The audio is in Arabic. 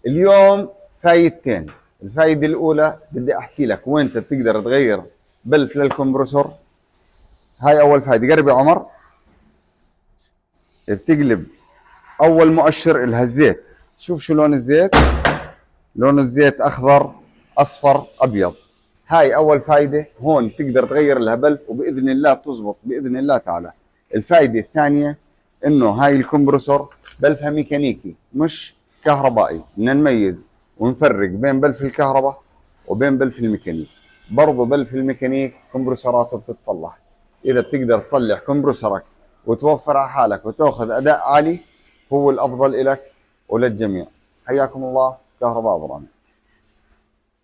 اليوم فايدتين. الفايدة الأولى بدي أحكي لك وين أنت بتقدر تغير بلف للكمبرسور. هاي أول فايدة. قرب يا عمر. بتقلب أول مؤشر إلها الزيت. شوف شو لون الزيت. لون الزيت أخضر أصفر أبيض. هاي أول فايدة. هون تقدر تغير لها بلف وبإذن الله بتزبط بإذن الله تعالى. الفايدة الثانية إنه هاي الكمبرسور بلفها ميكانيكي مش كهربائي. بدنا نميز ونفرق بين بلف الكهرباء وبين بلف الميكانيك. برضو بلف الميكانيك كمبرسوراته بتتصلح. إذا بتقدر تصلح كمبرسورك وتوفر على حالك وتأخذ أداء عالي هو الأفضل إلك وللجميع. حياكم الله. كهرباء برامج.